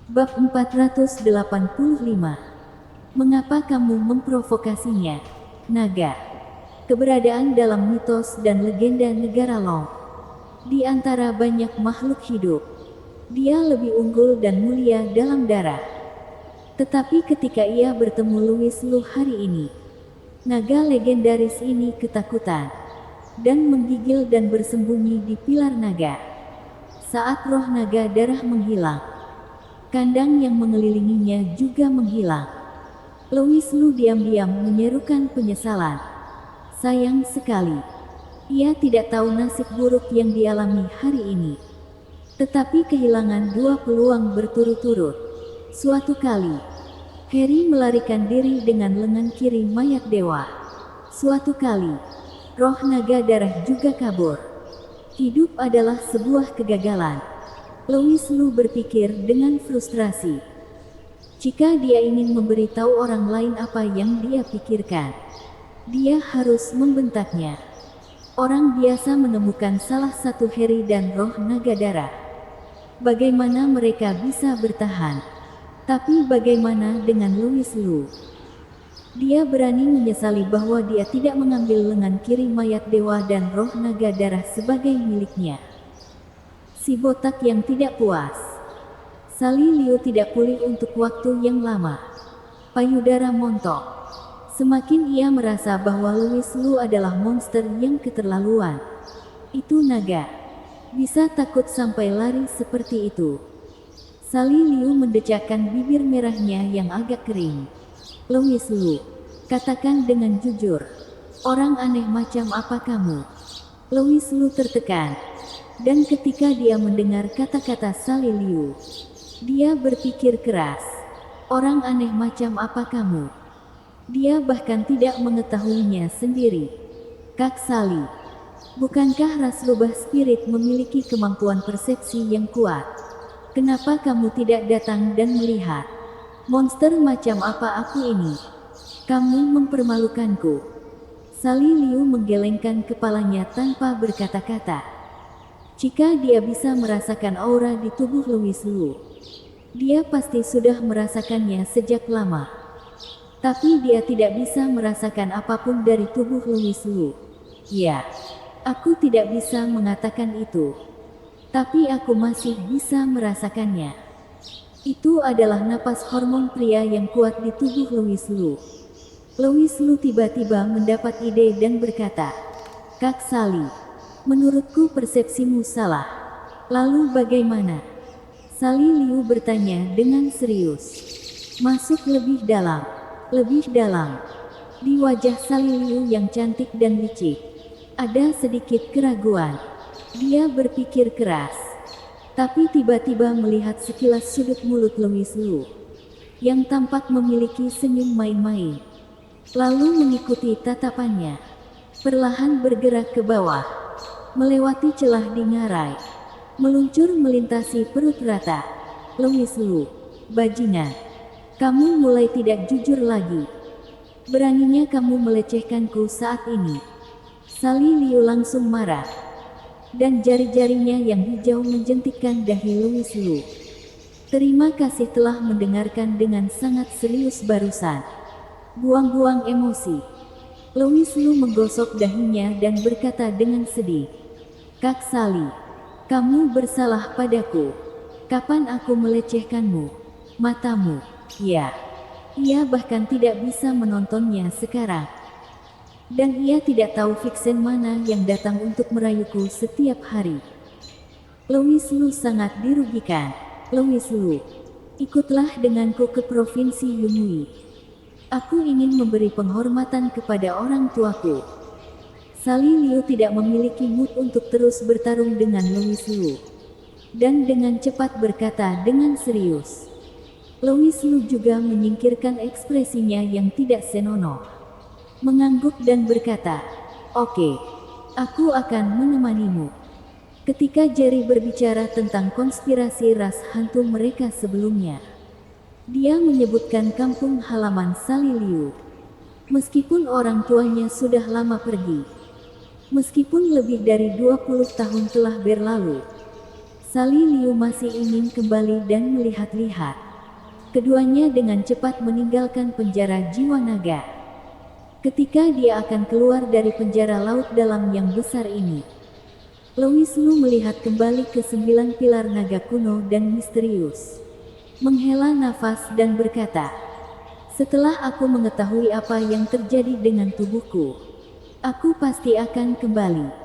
Bab 485. Mengapa kamu memprovokasinya? Naga. Keberadaan dalam mitos dan legenda negara Long. Di antara banyak makhluk hidup, dia lebih unggul dan mulia dalam darah. Tetapi ketika ia bertemu Louis Lu hari ini, naga legendaris ini ketakutan dan menggigil dan bersembunyi di pilar naga. Saat roh naga darah menghilang, kandang yang mengelilinginya juga menghilang. Louis Lu diam-diam menyerukan penyesalan. Sayang sekali, ia tidak tahu nasib buruk yang dialami hari ini. Tetapi kehilangan dua peluang berturut-turut. Suatu kali, Harry melarikan diri dengan lengan kiri mayat dewa. Suatu kali, roh naga darah juga kabur. Hidup adalah sebuah kegagalan. Louis Lu berpikir dengan frustrasi. Jika dia ingin memberitahu orang lain apa yang dia pikirkan, dia harus membentaknya. Orang biasa menemukan salah satu Harry dan roh naga darah. Bagaimana mereka bisa bertahan? Tapi bagaimana dengan Louis Lu? Dia berani menyesali bahwa dia tidak mengambil lengan kiri mayat dewa dan roh naga darah sebagai miliknya. Si botak yang tidak puas. Sali Liu tidak pulih untuk waktu yang lama. Payudara montok. Semakin ia merasa bahwa Louis Lu adalah monster yang keterlaluan. Itu naga. Bisa takut sampai lari seperti itu. Sali Liu mendecakkan bibir merahnya yang agak kering. Louis Lu, katakan dengan jujur. Orang aneh macam apa kamu? Louis Lu tertekan. Dan ketika dia mendengar kata-kata Sali Liu, dia berpikir keras. Orang aneh macam apa kamu? Dia bahkan tidak mengetahuinya sendiri. Kak Sali, bukankah ras rubah spirit memiliki kemampuan persepsi yang kuat? Kenapa kamu tidak datang dan melihat? Monster macam apa aku ini? Kamu mempermalukanku. Sali Liu menggelengkan kepalanya tanpa berkata-kata. Jika dia bisa merasakan aura di tubuh Louis Lu, dia pasti sudah merasakannya sejak lama. Tapi dia tidak bisa merasakan apapun dari tubuh Louis Lu. Ya, aku tidak bisa mengatakan itu. Tapi aku masih bisa merasakannya. Itu adalah napas hormon pria yang kuat di tubuh Louis Lu. Louis Lu tiba-tiba mendapat ide dan berkata, Kak Sali, menurutku persepsimu salah. Lalu bagaimana? Sali Liu bertanya dengan serius. Masuk lebih dalam. Lebih dalam. Di wajah Sali Liu yang cantik dan licik, ada sedikit keraguan. Dia berpikir keras. Tapi tiba-tiba melihat sekilas sudut mulut Louis Lu, yang tampak memiliki senyum main-main. Lalu mengikuti tatapannya. Perlahan bergerak ke bawah. Melewati celah di ngarai. Meluncur melintasi perut rata. Louis Lu, bajingan. Kamu mulai tidak jujur lagi. Beraninya kamu melecehkanku saat ini. Sali Liu langsung marah. Dan jari-jarinya yang hijau menjentikkan dahi Louis Lu. Terima kasih telah mendengarkan dengan sangat serius barusan. Buang-buang emosi. Louis Lu menggosok dahinya dan berkata dengan sedih. Kak Sali, kamu bersalah padaku. Kapan aku melecehkanmu? Matamu. Ya. Ia bahkan tidak bisa menontonnya sekarang. Dan ia tidak tahu Vixen mana yang datang untuk merayuku setiap hari. Louis Lu sangat dirugikan. Louis Lu, ikutlah denganku ke provinsi Yunui. Aku ingin memberi penghormatan kepada orang tuaku. Sali Liu tidak memiliki mood untuk terus bertarung dengan Louis Lu. Dan dengan cepat berkata dengan serius. Louis Lu juga menyingkirkan ekspresinya yang tidak senonoh. Mengangguk dan berkata, Oke, aku akan menemanimu. Ketika Jerry berbicara tentang konspirasi ras hantu mereka sebelumnya, dia menyebutkan kampung halaman Sali Liu. Meskipun orang tuanya sudah lama pergi, meskipun lebih dari 20 tahun telah berlalu, Sali Liu masih ingin kembali dan melihat-lihat. Keduanya dengan cepat meninggalkan penjara jiwa naga. Ketika dia akan keluar dari penjara laut dalam yang besar ini, Louis Lu melihat kembali ke 9 pilar naga kuno dan misterius. Menghela nafas dan berkata, "Setelah aku mengetahui apa yang terjadi dengan tubuhku, aku pasti akan kembali."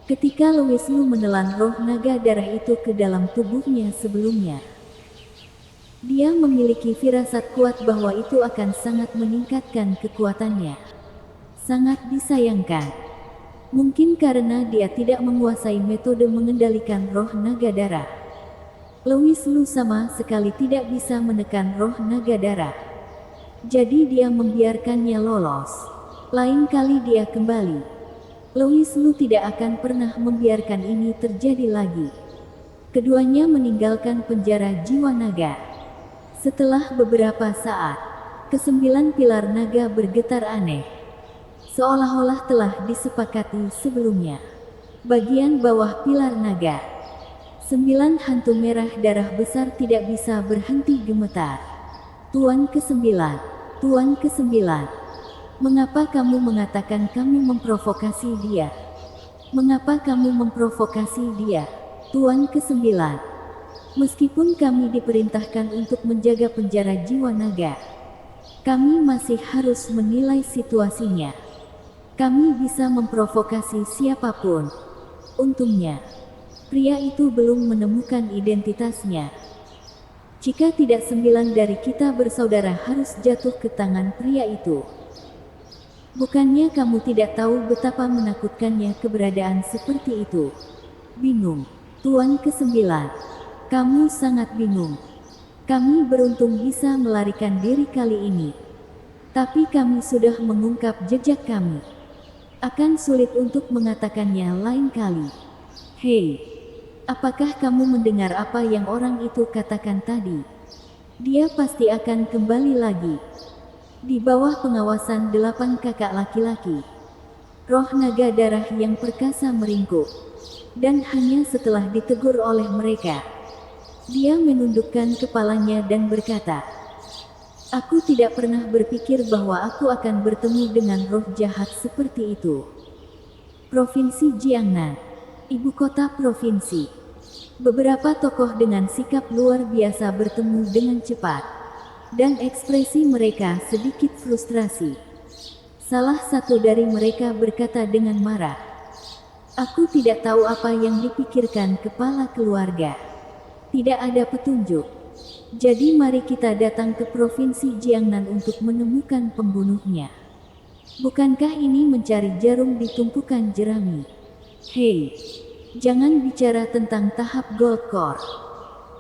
Ketika Louis Lu menelan roh naga darah itu ke dalam tubuhnya sebelumnya, dia memiliki firasat kuat bahwa itu akan sangat meningkatkan kekuatannya. Sangat disayangkan. Mungkin karena dia tidak menguasai metode mengendalikan roh naga darah, Louis Lu sama sekali tidak bisa menekan roh naga darah. Jadi dia membiarkannya lolos. Lain kali dia kembali, Louis Lu tidak akan pernah membiarkan ini terjadi lagi. Keduanya meninggalkan penjara jiwa naga. Setelah beberapa saat, ke-9 pilar naga bergetar aneh, seolah-olah telah disepakati sebelumnya. Bagian bawah pilar naga, 9 hantu merah darah besar tidak bisa berhenti gemetar. Tuan ke-9, Tuan ke-9, mengapa kamu mengatakan kamu memprovokasi dia? Mengapa kamu memprovokasi dia, Tuan ke-9? Meskipun kami diperintahkan untuk menjaga penjara jiwa naga, kami masih harus menilai situasinya. Kami bisa memprovokasi siapapun. Untungnya, pria itu belum menemukan identitasnya. Jika tidak 9 dari kita bersaudara harus jatuh ke tangan pria itu. Bukannya kamu tidak tahu betapa menakutkannya keberadaan seperti itu? Bingung, Tuan ke-9. Kamu sangat bingung. Kami beruntung bisa melarikan diri kali ini. Tapi kami sudah mengungkap jejak kami. Akan sulit untuk mengatakannya lain kali. Hei, apakah kamu mendengar apa yang orang itu katakan tadi? Dia pasti akan kembali lagi. Di bawah pengawasan 8 kakak laki-laki, roh naga darah yang perkasa meringkuk. Dan hanya setelah ditegur oleh mereka, dia menundukkan kepalanya dan berkata, "Aku tidak pernah berpikir bahwa aku akan bertemu dengan roh jahat seperti itu." Provinsi Jiangnan, ibu kota provinsi. Beberapa tokoh dengan sikap luar biasa bertemu dengan cepat. Dan ekspresi mereka sedikit frustrasi. Salah satu dari mereka berkata dengan marah, "Aku tidak tahu apa yang dipikirkan kepala keluarga. Tidak ada petunjuk. Jadi mari kita datang ke provinsi Jiangnan untuk menemukan pembunuhnya. Bukankah ini mencari jarum di tumpukan jerami? Hei, jangan bicara tentang tahap Gold Core.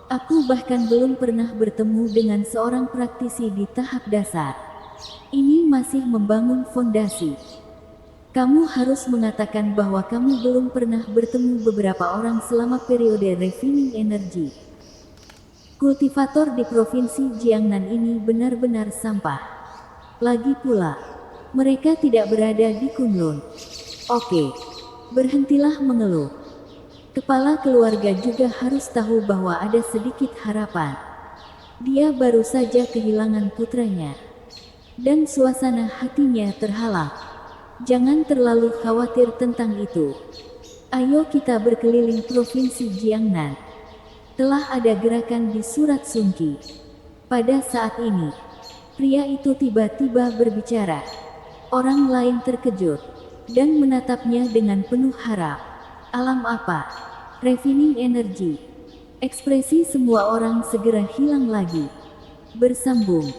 Aku bahkan belum pernah bertemu dengan seorang praktisi di tahap dasar. Ini masih membangun fondasi. Kamu harus mengatakan bahwa kamu belum pernah bertemu beberapa orang selama periode refining energi. Kultivator di provinsi Jiangnan ini benar-benar sampah. Lagi pula, mereka tidak berada di Kunlun. Oke, berhentilah mengeluh. Kepala keluarga juga harus tahu bahwa ada sedikit harapan. Dia baru saja kehilangan putranya. Dan suasana hatinya terhalang. Jangan terlalu khawatir tentang itu. Ayo kita berkeliling provinsi Jiangnan. Telah ada gerakan di Surat Sungki. Pada saat ini, pria itu tiba-tiba berbicara. Orang lain terkejut dan menatapnya dengan penuh harap. Alam apa? Refining energi. Ekspresi semua orang segera hilang lagi. Bersambung.